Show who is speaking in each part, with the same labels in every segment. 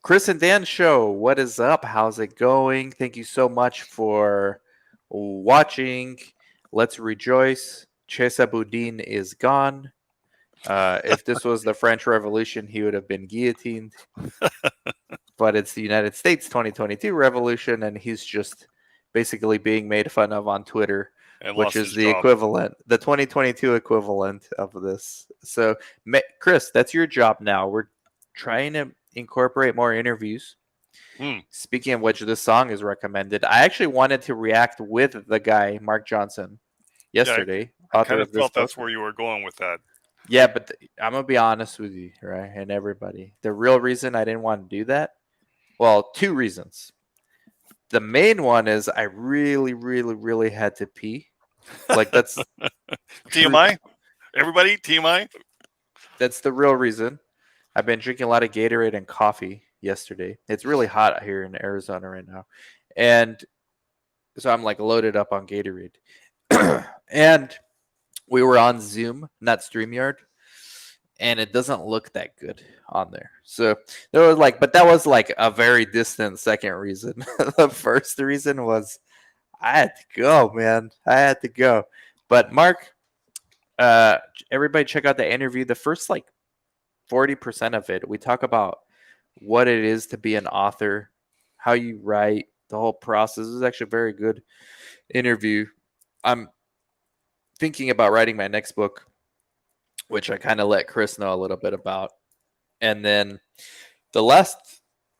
Speaker 1: Chris and Dan show, what is up? How's it going? Thank you so much for watching. Let's rejoice. Chesa Boudin is gone. If this was the French Revolution, he would have been guillotined. But it's the United States 2022 Revolution, and he's just basically being made fun of on Twitter,
Speaker 2: And
Speaker 1: which
Speaker 2: lost
Speaker 1: is
Speaker 2: his
Speaker 1: the
Speaker 2: job.
Speaker 1: equivalent, the 2022 equivalent of this. So, Chris, that's your job now. We're trying to incorporate more interviews. Speaking of which, this song is recommended. I actually wanted to react with the guy, Mark Johnson, yesterday.
Speaker 2: I
Speaker 1: author
Speaker 2: kind of
Speaker 1: of this
Speaker 2: felt
Speaker 1: book.
Speaker 2: that's where you were going with that.
Speaker 1: Yeah, but I'm going to be honest with you, right? And everybody. The real reason I didn't want to do that, well, two reasons. The main one is I really, really, really had to pee. Like, that's
Speaker 2: TMI? Everybody, TMI?
Speaker 1: That's the real reason. I've been drinking a lot of Gatorade and coffee yesterday. It's really hot here in Arizona right now. And so I'm like loaded up on Gatorade. And we were on Zoom, not StreamYard, and it doesn't look that good on there. So there was like, but that was like a very distant second reason. The first reason was I had to go, man. I had to go. But Mark, everybody check out the interview. The first like 40% of it, we talk about what it is to be an author, how you write, the whole process. This is actually a very good interview. I'm thinking about writing my next book, which I kind of let Chris know a little bit about. And then the last,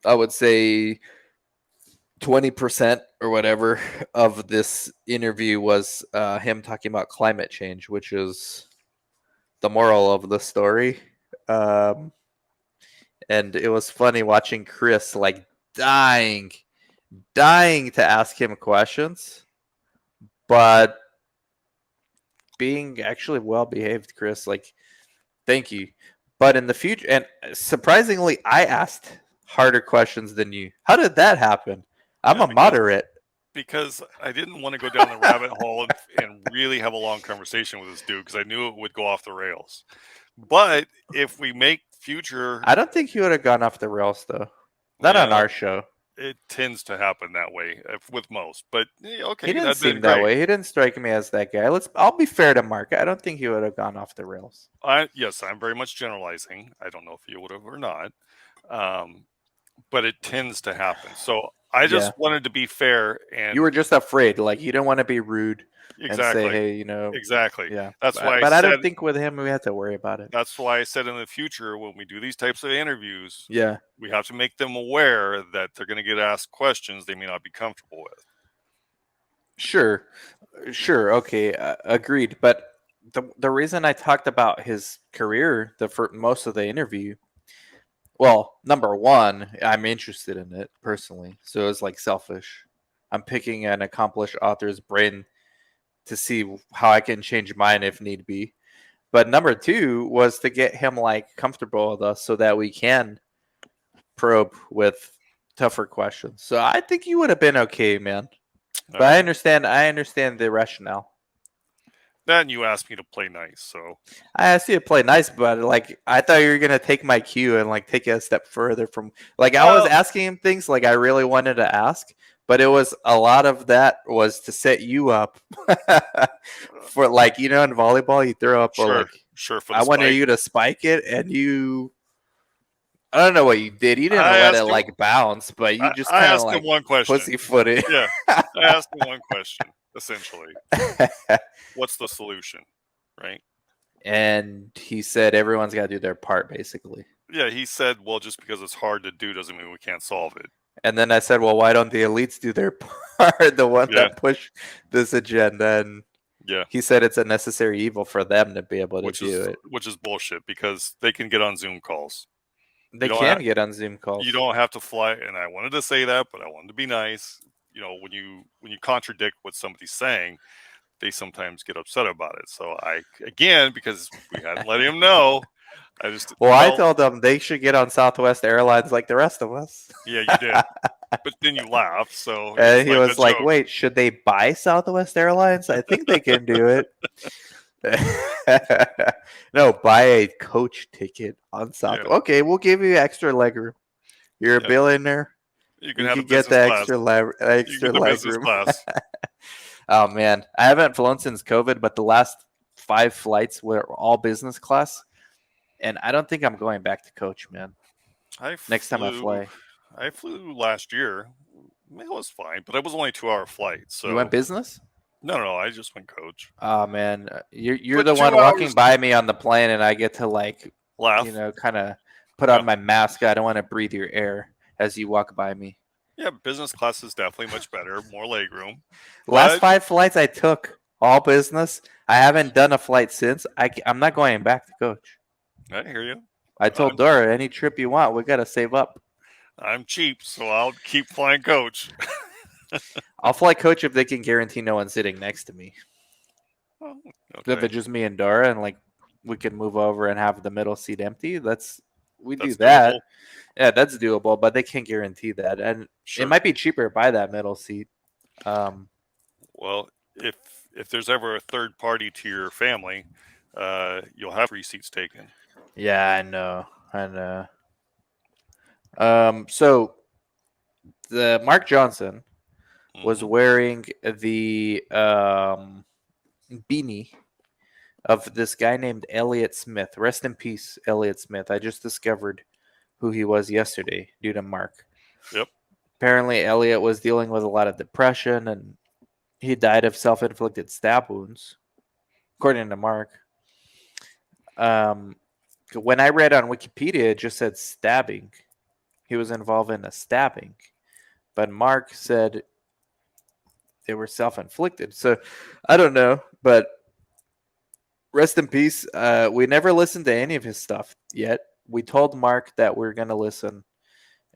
Speaker 1: I would say, 20% or whatever of this interview was him talking about climate change, which is the moral of the story. And it was funny watching Chris like dying to ask him questions, but being actually well behaved, Chris. Like, thank you. But in the future, and surprisingly, I asked harder questions than you. How did that happen? I'm a moderate.
Speaker 2: Because I didn't want to go down the rabbit hole and really have a long conversation with this dude because I knew it would go off the rails. But if we make future...
Speaker 1: I don't think he would have gone off the rails, though. Not on our show.
Speaker 2: It tends to happen that way with most. But, okay.
Speaker 1: He didn't seem that way. He didn't strike me as that guy. I'll be fair to Mark. I don't think he would have gone off the rails.
Speaker 2: Yes, I'm very much generalizing. I don't know if he would have or not. But it tends to happen. So I just wanted to be fair. And
Speaker 1: you were just afraid. Like, you didn't want to be rude.
Speaker 2: Exactly.
Speaker 1: And say, hey,
Speaker 2: Exactly.
Speaker 1: Yeah.
Speaker 2: That's why.
Speaker 1: But I don't think with him we have to worry about it.
Speaker 2: That's why I said in the future when we do these types of interviews,
Speaker 1: we
Speaker 2: have to make them aware that they're going to get asked questions they may not be comfortable with.
Speaker 1: Sure. Okay, agreed. But the reason I talked about his career for most of the interview, well, number one, I'm interested in it personally, so it's like selfish. I'm picking an accomplished author's brain to see how I can change mine if need be. But number two was to get him like comfortable with us so that we can probe with tougher questions. So I think you would have been okay, man. But I understand the rationale.
Speaker 2: Then you asked me to play nice, so
Speaker 1: I asked you to play nice, but like I thought you were gonna take my cue and like take it a step further from like I was asking him things like I really wanted to ask, but it was a lot of that was to set you up for like in volleyball you throw up
Speaker 2: sure.
Speaker 1: I wanted you to spike it and you. I don't know what you did. You didn't let it like bounce, but you just kind of like
Speaker 2: one question.
Speaker 1: Pussyfooted.
Speaker 2: Yeah, I asked him one question essentially. What's the solution, right?
Speaker 1: And he said everyone's got to do their part, basically.
Speaker 2: Yeah, he said, well, just because it's hard to do doesn't mean we can't solve it.
Speaker 1: And then I said, well, why don't the elites do their part, the one that push this agenda? And he said it's a necessary evil for them to be able to do it.
Speaker 2: Which is bullshit because they can get on Zoom calls.
Speaker 1: They can get on Zoom calls.
Speaker 2: You don't have to fly. And I wanted to say that, but I wanted to be nice. When you contradict what somebody's saying, they sometimes get upset about it. So because we hadn't let him know,
Speaker 1: I told them they should get on Southwest Airlines like the rest of us.
Speaker 2: Yeah, you did. But then you laughed. So
Speaker 1: and he was like, wait, should they buy Southwest Airlines? I think they can do it. No, buy a coach ticket on Southwest. Okay, we'll give you extra legroom. You're a
Speaker 2: Yep.
Speaker 1: billionaire.
Speaker 2: You can
Speaker 1: You
Speaker 2: have the
Speaker 1: could get
Speaker 2: business
Speaker 1: the
Speaker 2: class. You
Speaker 1: extra
Speaker 2: get the
Speaker 1: leg
Speaker 2: business
Speaker 1: room.
Speaker 2: class.
Speaker 1: Oh man, I haven't flown since COVID, but the last 5 flights were all business class, and I don't think I'm going back to coach, man.
Speaker 2: I
Speaker 1: Next time I
Speaker 2: flew.
Speaker 1: fly,
Speaker 2: I flew last year. It was fine, but it was only a 2-hour flight.
Speaker 1: you went
Speaker 2: So
Speaker 1: business.
Speaker 2: no. I just went coach.
Speaker 1: Oh man, you're
Speaker 2: But
Speaker 1: the
Speaker 2: two
Speaker 1: one walking
Speaker 2: hours
Speaker 1: by me on the plane, and I get to like,
Speaker 2: laugh.
Speaker 1: kind of put
Speaker 2: Yeah,
Speaker 1: on my mask. I don't want to breathe your air as you walk by me.
Speaker 2: yeah. Business class is definitely much better, more leg room.
Speaker 1: Last
Speaker 2: But
Speaker 1: 5 flights I took all business. I haven't done a flight since. I'm not going back to coach.
Speaker 2: I hear you.
Speaker 1: I told
Speaker 2: I'm
Speaker 1: Dora, any trip you want, we gotta save up.
Speaker 2: I'm cheap, so I'll keep flying coach.
Speaker 1: I'll fly coach if they can guarantee no one sitting next to me.
Speaker 2: Oh,
Speaker 1: If
Speaker 2: okay,
Speaker 1: it's just me and Dora, and like we can move over and have the middle seat empty, we do
Speaker 2: that's
Speaker 1: that.
Speaker 2: doable.
Speaker 1: Yeah, that's doable, but they can't guarantee that, and it
Speaker 2: Sure.
Speaker 1: might be cheaper to buy that middle seat. Um,
Speaker 2: Well, if there's ever a third party to your family, you'll have receipts taken.
Speaker 1: yeah, I know. So the Mark Johnson was
Speaker 2: Hmm.
Speaker 1: wearing the beanie of this guy named Elliott Smith. Rest in peace, Elliott Smith. I just discovered who he was yesterday due to Mark.
Speaker 2: Yep.
Speaker 1: Apparently, Elliott was dealing with a lot of depression and he died of self inflicted stab wounds, according to Mark. Um, when I read on Wikipedia, it just said stabbing. He was involved in a stabbing. But Mark said they were self inflicted. So I don't know, but rest in peace. We never listened to any of his stuff yet. We told Mark that we're going to listen.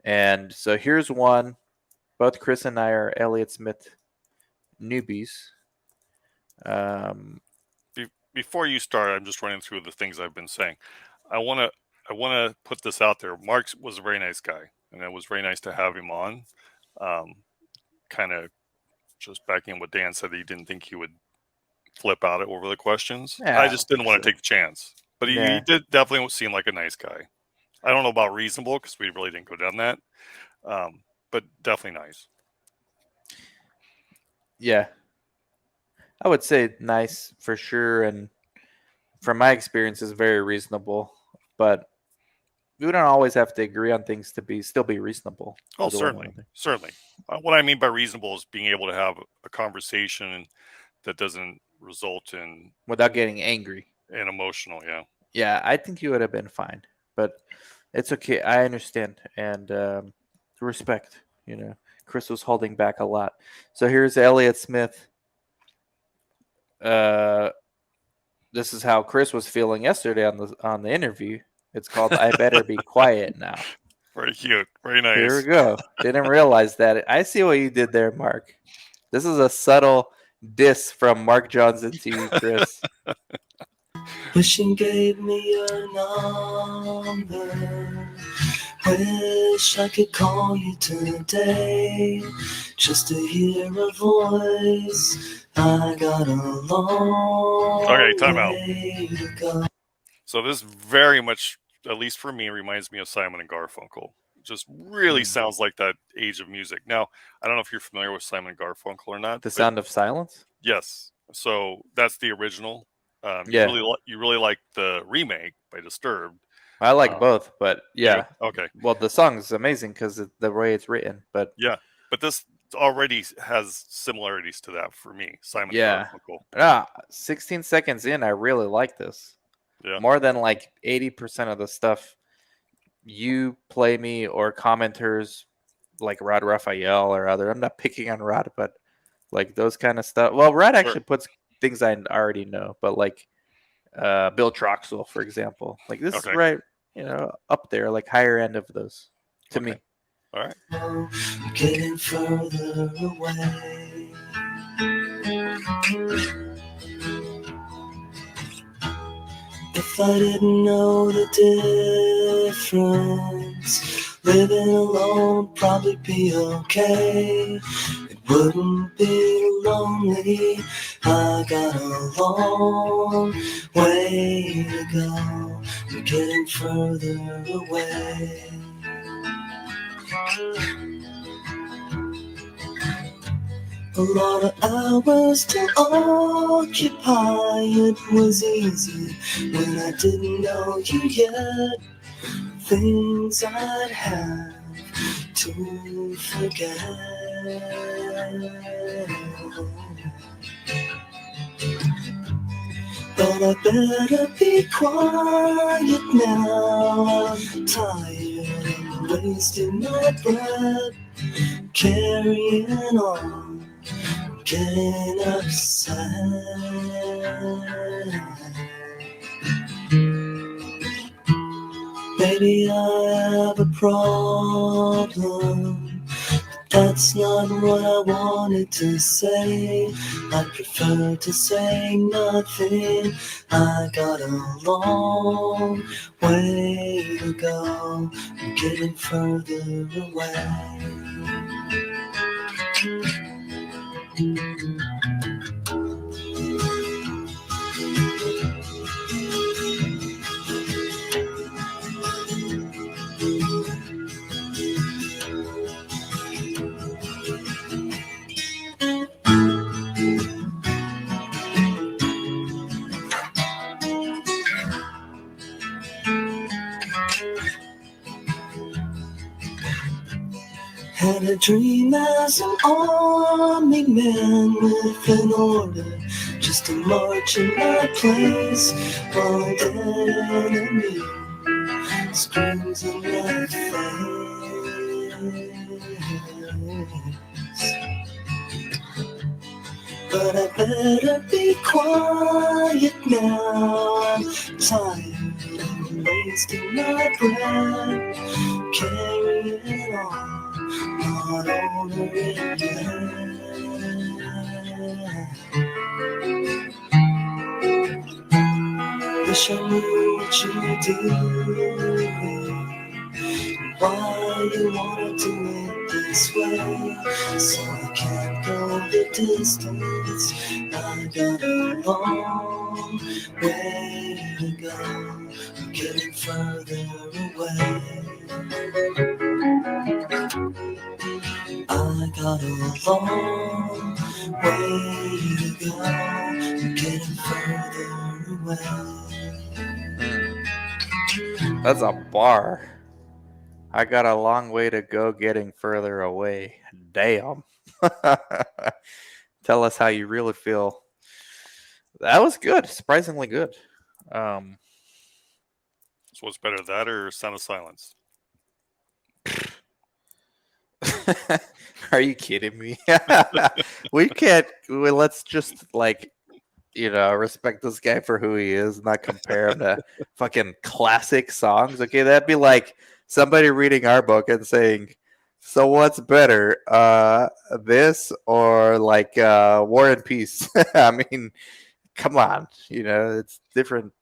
Speaker 1: And so here's one. Both Chris and I are Elliott Smith newbies. Um,
Speaker 2: Before you start, I'm just running through the things I've been saying. I want to I want to put this out there. Mark was a very nice guy, and it was very nice to have him on. Kind of just backing what Dan said, he didn't think he would flip out over the questions.
Speaker 1: yeah,
Speaker 2: I
Speaker 1: I don't
Speaker 2: just didn't
Speaker 1: think
Speaker 2: want to
Speaker 1: so.
Speaker 2: take the chance, but he
Speaker 1: Yeah.
Speaker 2: did definitely seem like a nice guy. I don't know about reasonable because we really didn't go down that, but definitely nice.
Speaker 1: Yeah. I would say nice for sure. And from my experience, is very reasonable. But we don't always have to agree on things to still be reasonable
Speaker 2: Oh,
Speaker 1: to one
Speaker 2: certainly,
Speaker 1: another
Speaker 2: certainly. What I mean by reasonable is being able to have a conversation that doesn't result in
Speaker 1: without getting angry.
Speaker 2: an emotional. Yeah,
Speaker 1: Yeah, I think you would have been fine. But it's okay. I understand. And respect. Chris was holding back a lot. So here's Elliott Smith. Uh, this is how Chris was feeling yesterday on the interview. It's called "I Better Be Quiet Now."
Speaker 2: very cute, very
Speaker 1: Here we
Speaker 2: nice.
Speaker 1: go. Didn't realize that. I see what you did there, Mark. This is a subtle diss from Mark Johnson to you, Chris.
Speaker 3: Wishing gave me your number. Wish I could call you today just to hear a voice. I got a
Speaker 2: Okay,
Speaker 3: long
Speaker 2: time out.
Speaker 3: way to go.
Speaker 2: So this very much, at least for me, reminds me of Simon and Garfunkel. Just really
Speaker 1: Mm.
Speaker 2: sounds like that age of music. Now, I don't know if you're familiar with Simon and Garfunkel or not,
Speaker 1: The
Speaker 2: but
Speaker 1: Sound of Silence?
Speaker 2: yes. So that's the original.
Speaker 1: Yeah.
Speaker 2: You really like the remake by Disturbed.
Speaker 1: I like
Speaker 2: Um,
Speaker 1: both, but
Speaker 2: you do?
Speaker 1: yeah.
Speaker 2: Okay.
Speaker 1: Well, the song is amazing because the way it's written, but
Speaker 2: Yeah. But this already has similarities to that for me, Simon and
Speaker 1: yeah.
Speaker 2: Garfunkel.
Speaker 1: 16 seconds in, I really like this.
Speaker 2: Yeah.
Speaker 1: More than like 80% of the stuff you play me or commenters like Rod Raphael or other. I'm not picking on Rod, but like those kind of stuff. Well, Rod
Speaker 2: Sure.
Speaker 1: actually puts things I already know, but like Bill Troxel, for example, like this is
Speaker 2: Okay.
Speaker 1: right, up there, like higher end of those to
Speaker 2: Okay.
Speaker 1: me.
Speaker 2: All right.
Speaker 3: Getting further away. If I didn't know the difference, living alone would probably be okay. It wouldn't be lonely. I got a long way to go. I'm getting further away. A lot of hours to occupy. It was easy when I didn't know you yet. Things I'd have to forget. But I better be quiet now. I'm tired of wasting my breath, carrying on, getting upset. Maybe I have a problem. That's not what I wanted to say. I prefer to say nothing. I got a long way to go. I'm getting further away. Had a dream as an army man with an order just to march in my place while an enemy screams in my face. But I better be quiet now. I'm tired of wasting my breath, carrying on, not over it yet. Wish I knew what you do, why you wanna do it this way, so I can't go the distance. I got a long way to go, I'm getting further away. I got a long way to go, I'm getting further away.
Speaker 1: That's a bar. I got a long way to go getting further away. Damn. Tell us how you really feel. That was good. Surprisingly good. Um,
Speaker 2: So what's better, that or Sound of Silence?
Speaker 1: Are you kidding me? We can't. Let's just respect this guy for who he is, not compare him to fucking classic songs. Okay, that'd be like somebody reading our book and saying, "So what's better, this or like War and Peace?" I mean, come on, it's different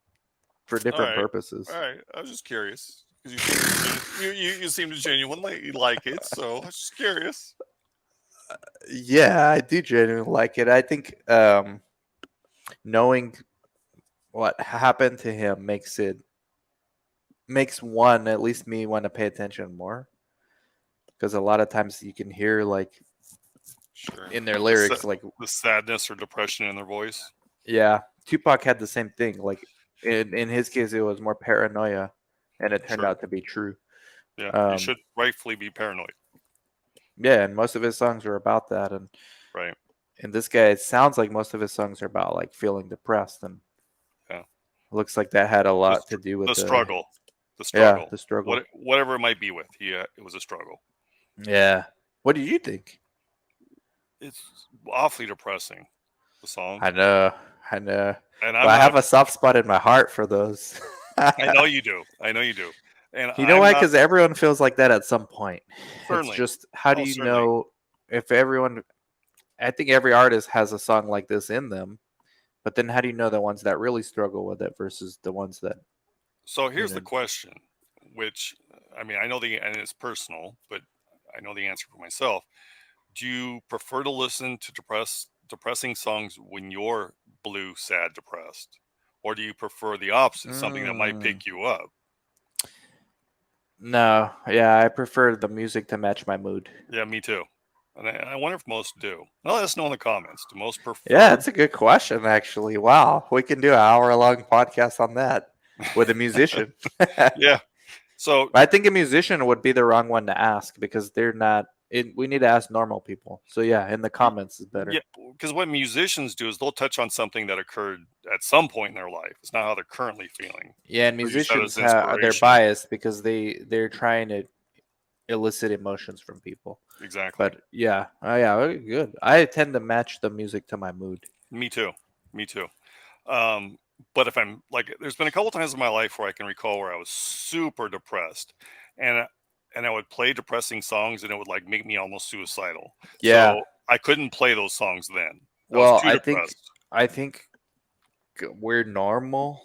Speaker 1: for different purposes.
Speaker 2: All right. I was just curious because you seem to genuinely like it, so I was just curious.
Speaker 1: Yeah, I do genuinely like it. I think knowing what happened to him makes one, at least me, want to pay attention more, because a lot of times you can hear like
Speaker 2: Sure.
Speaker 1: in their lyrics like
Speaker 2: the sadness or depression in their voice.
Speaker 1: yeah, Tupac had the same thing. Like in his case, it was more paranoia, and it turned
Speaker 2: Sure.
Speaker 1: out to be true.
Speaker 2: Yeah, you should rightfully be paranoid.
Speaker 1: Yeah, and most of his songs are about that. And
Speaker 2: Right.
Speaker 1: and this guy, it sounds like most of his songs are about like feeling depressed, and
Speaker 2: Yeah.
Speaker 1: looks like that had a lot to do with
Speaker 2: the struggle. The
Speaker 1: Yeah,
Speaker 2: struggle.
Speaker 1: the struggle.
Speaker 2: Whatever it might be with. Yeah, it was a struggle.
Speaker 1: Yeah. What did you think?
Speaker 2: It's awfully depressing. The song.
Speaker 1: I know. And I have a soft spot in my heart for those.
Speaker 2: I know you do. And
Speaker 1: you know why? Because everyone feels like that at some point.
Speaker 2: Certainly.
Speaker 1: It's just, how do you know if everyone? I think every artist has a song like this in them, but then how do you know the ones that really struggle with it versus the ones that?
Speaker 2: So here's the question, which I mean, I know and it's personal, but I know the answer for myself. Do you prefer to listen to depressing songs when you're blue, sad, depressed? Or do you prefer the opposite, something that might pick you up?
Speaker 1: No, yeah, I prefer the music to match my mood.
Speaker 2: Yeah, me too. And I wonder if most do. Well, let us know in the comments. Do most prefer?
Speaker 1: Yeah, that's a good question, actually. Wow, we can do an hour-long podcast on that with a musician.
Speaker 2: Yeah. So
Speaker 1: I think a musician would be the wrong one to ask because they're not. We need to ask normal people. So yeah, in the comments is better.
Speaker 2: yeah, because what musicians do is they'll touch on something that occurred at some point in their life. It's not how they're currently feeling.
Speaker 1: Yeah, and
Speaker 2: They'll use that
Speaker 1: musicians
Speaker 2: as
Speaker 1: they're
Speaker 2: inspiration.
Speaker 1: biased because they're trying to elicit emotions from people.
Speaker 2: Exactly.
Speaker 1: But yeah, oh yeah, very good. I tend to match the music to my mood.
Speaker 2: Me too. Me too. But if I'm like, there's been a couple times in my life where I can recall where I was super depressed, and I would play depressing songs, and it would like make me almost suicidal.
Speaker 1: Yeah.
Speaker 2: So I couldn't play those songs then. I was
Speaker 1: Well,
Speaker 2: too depressed.
Speaker 1: I think we're normal,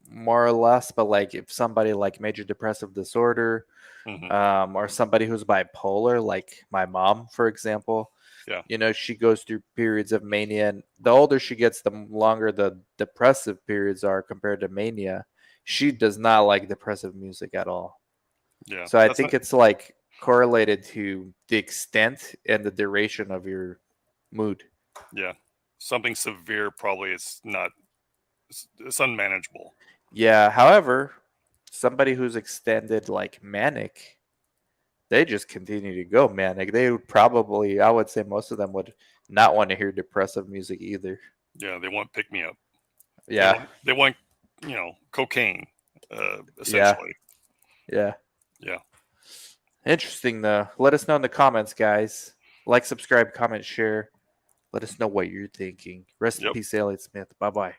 Speaker 1: more or less. But like, if somebody like major depressive disorder,
Speaker 2: Mhm.
Speaker 1: or somebody who's bipolar, like my mom, for example,
Speaker 2: Yeah.
Speaker 1: you know, she goes through periods of mania, and the older she gets, the longer the depressive periods are compared to mania. She does not like depressive music at all.
Speaker 2: Yeah.
Speaker 1: So I
Speaker 2: That's
Speaker 1: think
Speaker 2: not,
Speaker 1: it's like correlated to the extent and the duration of your mood.
Speaker 2: yeah. Something severe probably is not. It's unmanageable.
Speaker 1: Yeah. However, somebody who's extended like manic, they just continue to go manic. They would probably, I would say most of them would not want to hear depressive music either.
Speaker 2: Yeah. They want pick me up.
Speaker 1: Yeah.
Speaker 2: They want cocaine.
Speaker 1: Yeah.
Speaker 2: Essentially.
Speaker 1: Yeah.
Speaker 2: Yeah.
Speaker 1: Interesting though. Let us know in the comments, guys. Like, subscribe, comment, share. Let us know what you're thinking. Rest in
Speaker 2: Yep.
Speaker 1: peace, Elliott Smith. Bye bye.